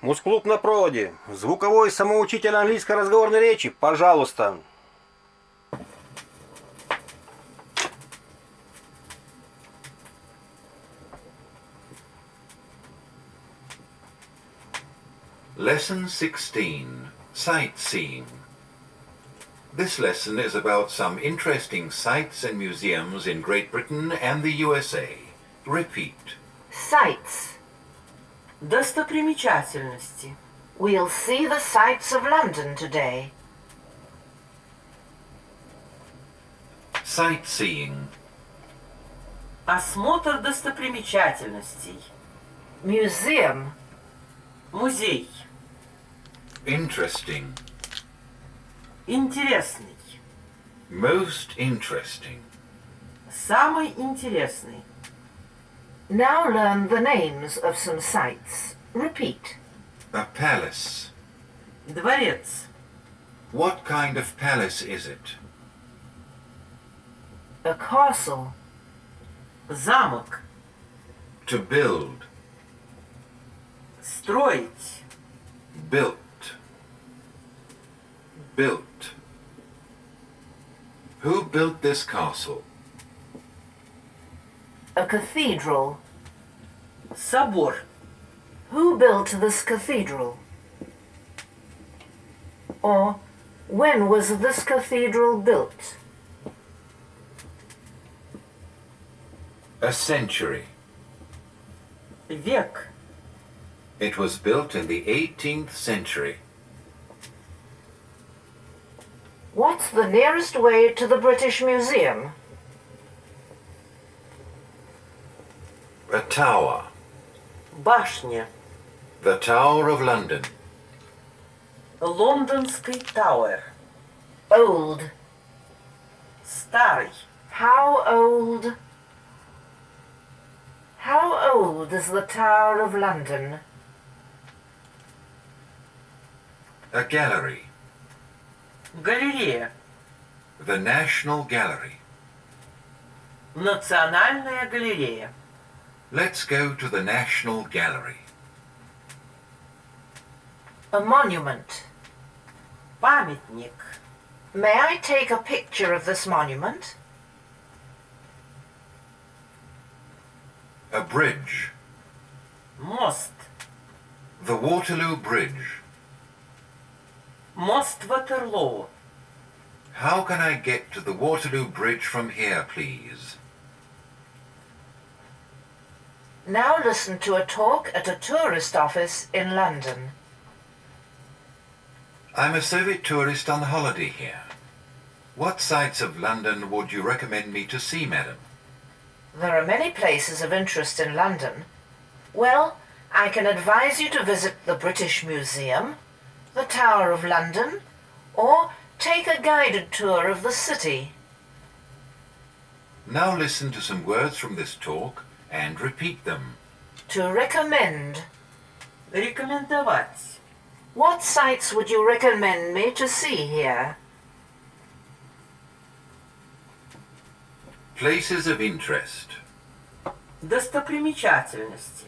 Музклуб на проводе. Звуковой самоучитель английской разговорной речи. Пожалуйста. Lesson 16, Sightseeing. This lesson is about some interesting sites and museums in Great Britain and the USA. Repeat. Sights. Достопримечательности. We'll see the sights of London today. Sightseeing. Осмотр достопримечательностей. Museum. Музей. Interesting. Интересный. Most interesting. Самый интересный. Now learn the names of some sights. Repeat. A palace. Дворец. What kind of palace is it? A castle. Замок. To build. Строить. Built. Built. Who built this castle? A cathedral. Собор. Who built this cathedral? Or, when was this cathedral built? A century. Век. It was built in the 18th century. What's the nearest way to the British Museum? A tower. Башня. The Tower of London. Лондонский Тауэр. Old. Старый. How old? How old is the Tower of London? A gallery. Галерея. The National Gallery. Национальная галерея. Let's go to the National Gallery. A monument. Памятник. May I take a picture of this monument? A bridge. Мост. The Waterloo Bridge. Мост Ватерлоо. How can I get to the Waterloo Bridge from here, please? Now listen to a talk at a tourist office in London. I'm a Soviet tourist on holiday here. What sights of London would you recommend me to see, madam? There are many places of interest in London. Well, I can advise you to visit the British Museum, the Tower of London, or take a guided tour of the city. Now listen to some words from this talk and repeat them. To recommend. Рекомендовать. What sights would you recommend me to see here? Places of interest. Достопримечательности.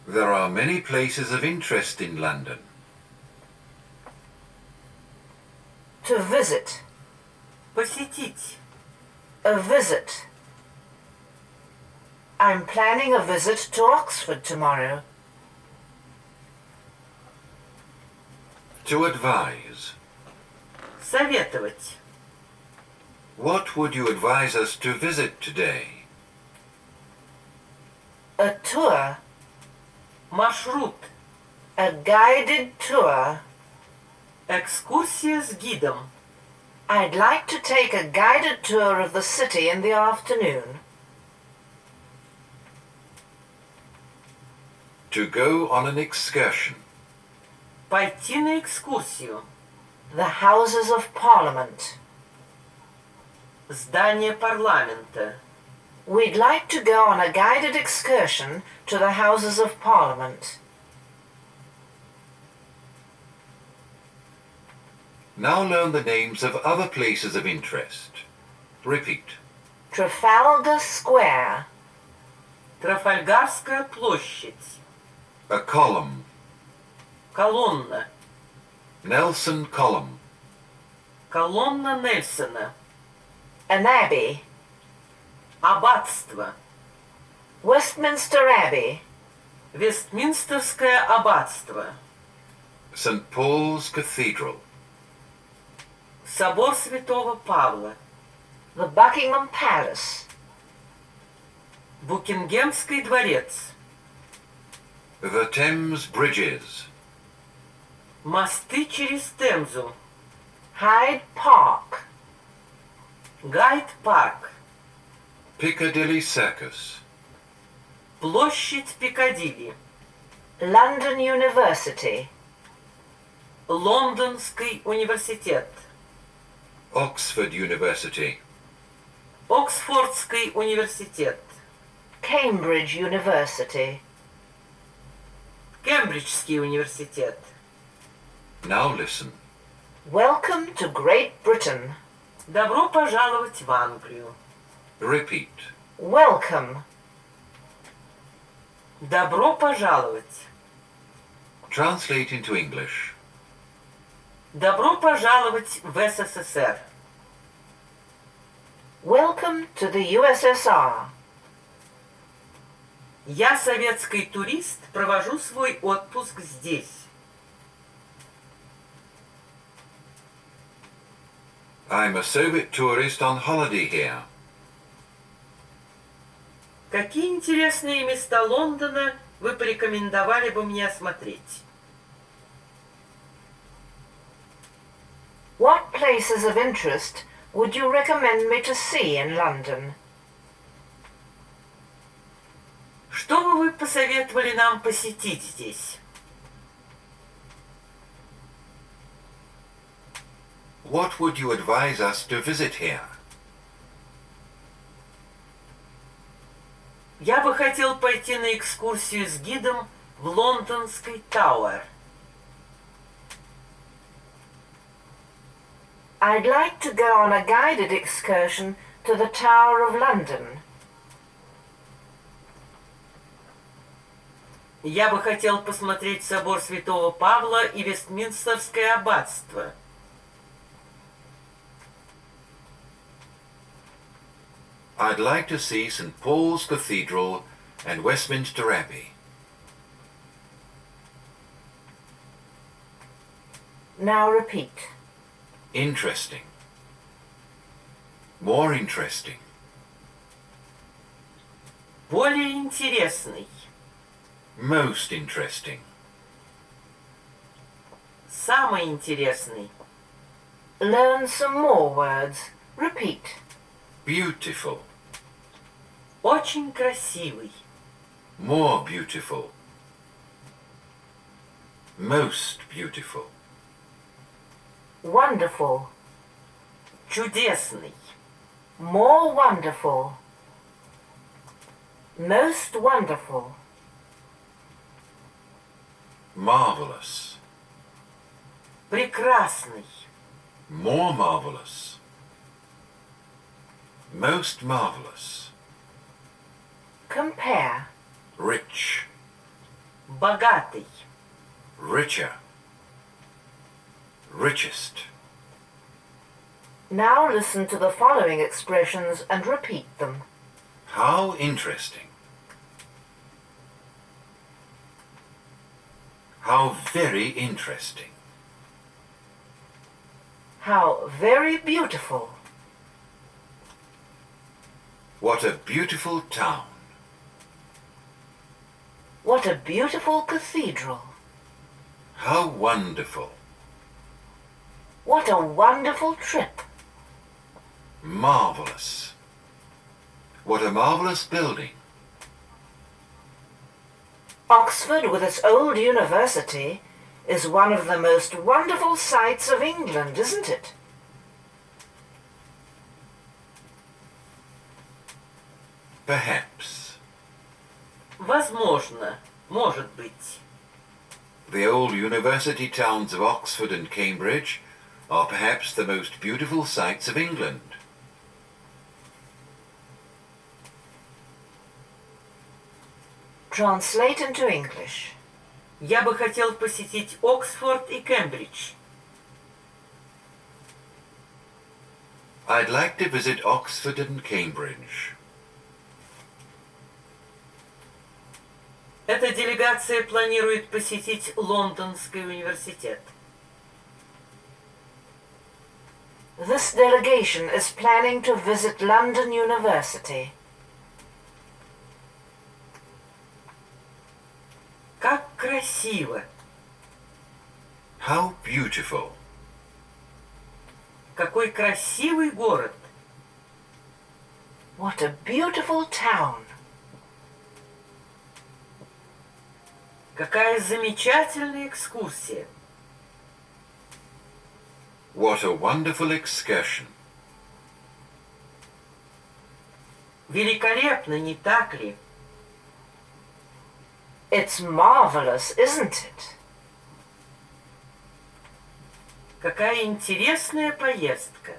There are many places of interest in London. To visit. Посетить. A visit. I'm planning a visit to Oxford tomorrow. To advise. Советовать. What would you advise us to visit today? A tour. Маршрут. A guided tour. Экскурсия с гидом. I'd like to take a guided tour of the city in the afternoon. To go on an excursion. Пойти на экскурсию. The Houses of Parliament. Здание парламента. We'd like to go on a guided excursion to the Houses of Parliament. Now learn the names of other places of interest. Repeat. Trafalgar Square. Трафальгарская площадь. A column. Колонна. Nelson column. Колонна Нельсона. An abbey. Аббатство. Westminster Abbey. Вестминстерское аббатство. St. Paul's Cathedral. Собор Святого Павла. The Buckingham Palace. Букингемский дворец. The Thames Bridges. Мосты через Темзу. Hyde Park. Гайд-парк. Piccadilly Circus. Площадь Пикадилли. London University. Лондонский университет. Oxford University. Оксфордский университет. Cambridge University. Кембриджский университет. Now listen. Welcome to Great Britain. Добро пожаловать в Англию. Repeat. Welcome. Добро пожаловать. Translate into English. Добро пожаловать в СССР. Welcome to the USSR. Я, советский турист, провожу свой отпуск здесь. I'm a Soviet tourist on holiday here. Какие интересные места Лондона вы порекомендовали бы мне осмотреть? What places of interest would you recommend me to see in London? Что бы вы посоветовали нам посетить здесь? What would you advise us to visit here? Я бы хотел пойти на экскурсию с гидом в лондонский Тауэр. I'd like to go on a guided excursion to the Tower of London. Я бы хотел посмотреть собор Святого Павла и Вестминстерское аббатство. I'd like to see St. Paul's Cathedral and Westminster Abbey. Now repeat. Interesting. More interesting. Более интересный. Most interesting. Самый интересный. Learn some more words. Repeat. Beautiful. Очень красивый. More beautiful. Most beautiful. Wonderful. Чудесный. More wonderful. Most wonderful. Marvelous. Прекрасный. More marvelous. Most marvelous. Compare. Rich. Богатый. Richer. Richest. Now listen to the following expressions and repeat them. How interesting. How very interesting. How very beautiful. What a beautiful town. What a beautiful cathedral. How wonderful. What a wonderful trip. Marvelous. What a marvelous building. Oxford, with its old university, is one of the most wonderful sights of England, isn't it? Perhaps. Возможно. Может быть. The old university towns of Oxford and Cambridge are perhaps the most beautiful sights of England. Translate into English. Я бы хотел посетить Оксфорд и Кембридж. I'd like to visit Oxford and Cambridge. Эта делегация планирует посетить Лондонский университет. This delegation is planning to visit London University. Как красиво! How beautiful! Какой красивый город! What a beautiful town. Какая замечательная экскурсия! What a wonderful excursion! Великолепно, не так ли? It's marvelous, isn't it? Какая интересная поездка!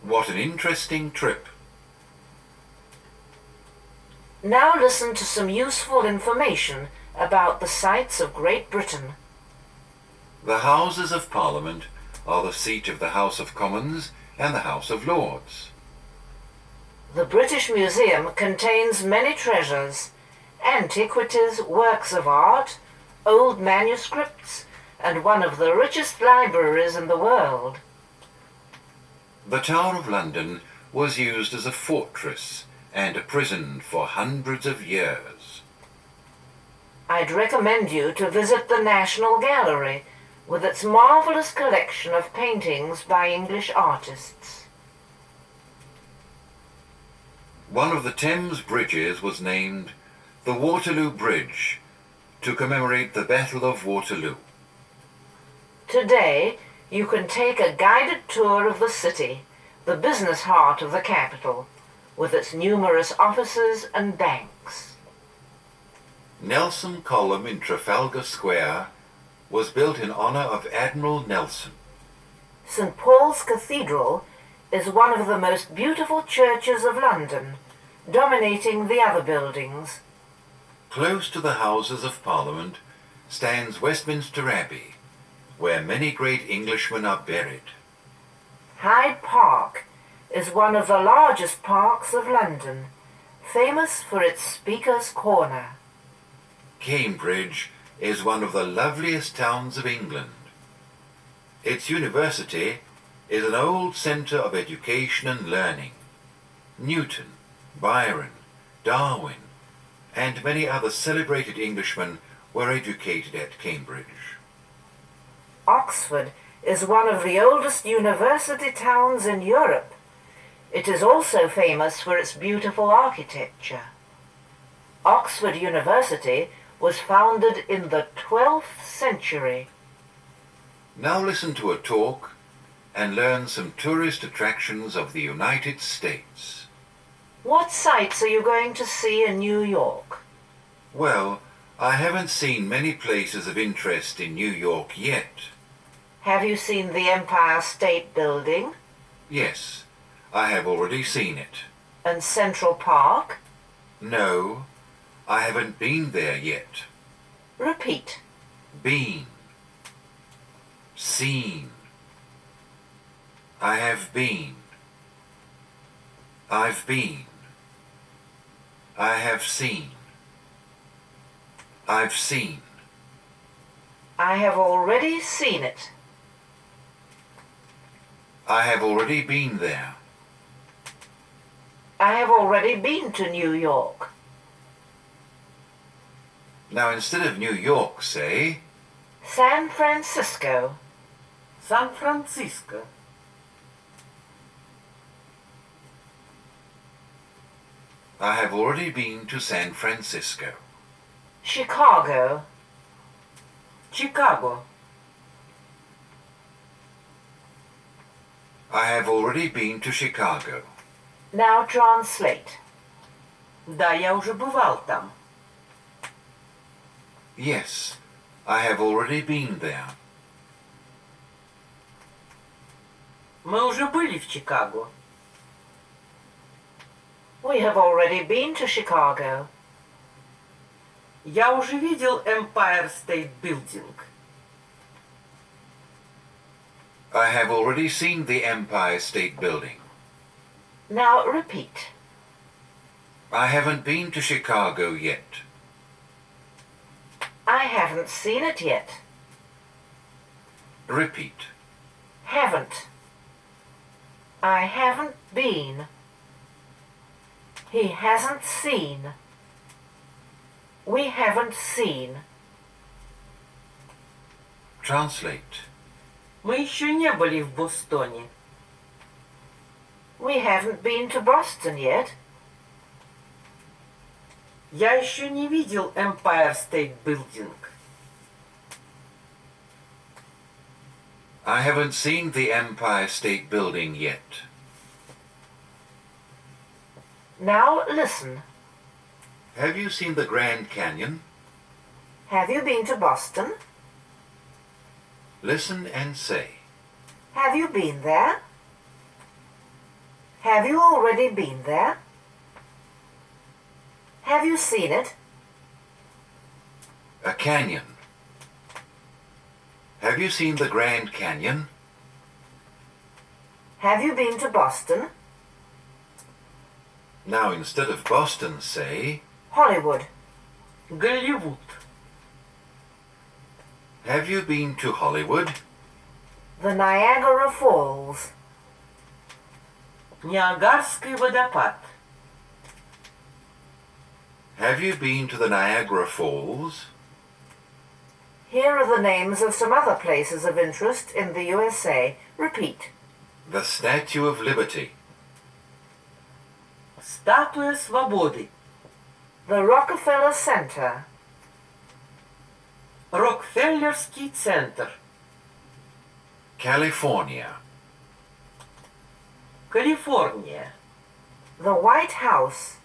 What an interesting trip! Now listen to some useful information about the sites of Great Britain. The Houses of Parliament are the seat of the House of Commons and the House of Lords. The British Museum contains many treasures, antiquities, works of art, old manuscripts, and one of the richest libraries in the world. The Tower of London was used as a fortress and a prison for hundreds of years. I'd recommend you to visit the National Gallery with its marvelous collection of paintings by English artists. One of the Thames bridges was named the Waterloo Bridge to commemorate the Battle of Waterloo. Today, you can take a guided tour of the city, the business heart of the capital, with its numerous offices and banks. Nelson Column in Trafalgar Square was built in honor of Admiral Nelson. St. Paul's Cathedral is one of the most beautiful churches of London, dominating the other buildings. Close to the Houses of Parliament stands Westminster Abbey, where many great Englishmen are buried. Hyde Park is one of the largest parks of London, famous for its Speaker's Corner. Cambridge is one of the loveliest towns of England. Its university is an old centre of education and learning. Newton, Byron, Darwin, and many other celebrated Englishmen were educated at Cambridge. Oxford is one of the oldest university towns in Europe. It is also famous for its beautiful architecture. Oxford University was founded in the 12th century. Now listen to a talk and learn some tourist attractions of the United States. What sights are you going to see in New York? Well, I haven't seen many places of interest in New York yet. Have you seen the Empire State Building? Yes, I have already seen it. And Central Park? No, I haven't been there yet. Repeat. Been. Seen. I have been. I've been. I have seen. I've seen. I have already seen it. I have already been there. I have already been to New York. Now instead of New York, say, San Francisco. Сан-Франциско. I have already been to San Francisco. Chicago. Чикаго. I have already been to Chicago. Now translate. Да, я уже бывал там. Yes, I have already been there. Мы уже были в Чикаго. We have already been to Chicago. Я уже видел Empire State Building. I have already seen the Empire State Building. Now repeat. I haven't been to Chicago yet. I haven't seen it yet. Repeat. Haven't. I haven't been. He hasn't seen. We haven't seen. Translate. Мы еще не были в Бостоне. We haven't been to Boston yet. Я еще не видел Empire State Building. I haven't seen the Empire State Building yet. Now listen. Have you seen the Grand Canyon? Have you been to Boston? Listen and say. Have you been there? Have you already been there? Have you seen it? A canyon. Have you seen the Grand Canyon? Have you been to Boston? Now instead of Boston, say, Hollywood. Голливуд. have you been to Hollywood? The Niagara Falls. Ниагарский водопад. Have you been to the Niagara Falls? Here are the names of some other places of interest in the USA. Repeat. The Statue of Liberty. Статуя свободы. The Rockefeller Center. Рокфеллерский центр. California. Калифорния. The White House.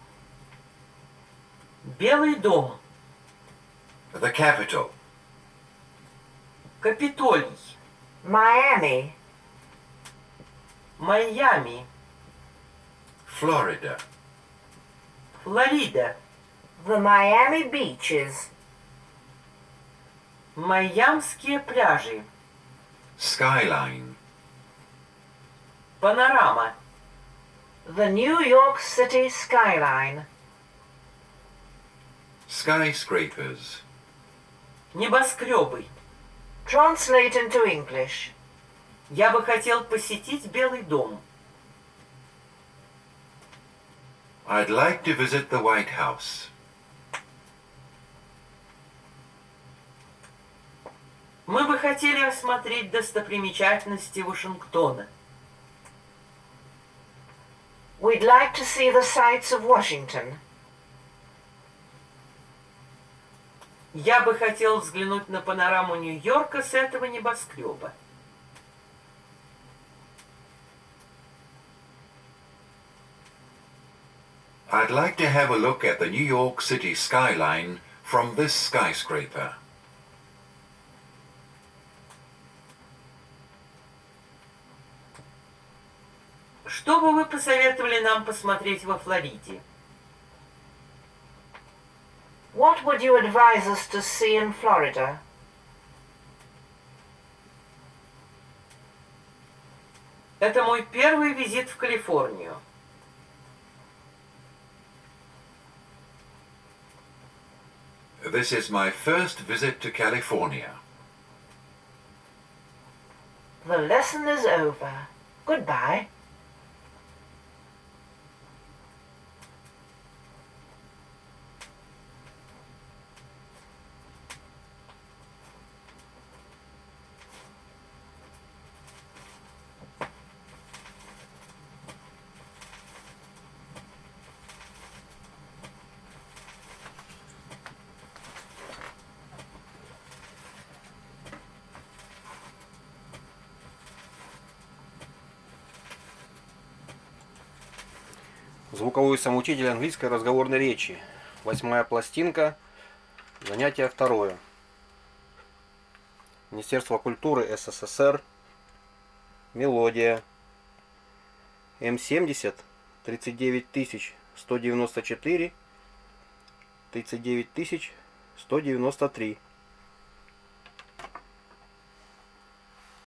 Белый дом. The Capitol. Капитолий. Miami. Майами. Florida. Флорида. The Miami Beaches. Майамские пляжи. Skyline. Панорама. The New York City skyline. Skyscrapers. Небоскребы. Translate into English. Я бы хотел посетить Белый дом. I'd like to visit the White House. Мы бы хотели осмотреть достопримечательности Вашингтона. We'd like to see the sights of Washington. Я бы хотел взглянуть на панораму Нью-Йорка с этого небоскреба. I'd like to have a look at the New York City skyline from this skyscraper. Что бы вы посоветовали нам посмотреть во Флориде? What would you advise us to see in Florida? Это мой первый визит в Калифорнию. This is my first visit to California. The lesson is over. Goodbye. Звуковой самоучитель английской разговорной речи. 8-я пластинка. Занятие 2. Министерство культуры СССР. Мелодия. М70-39194. 39194. 193.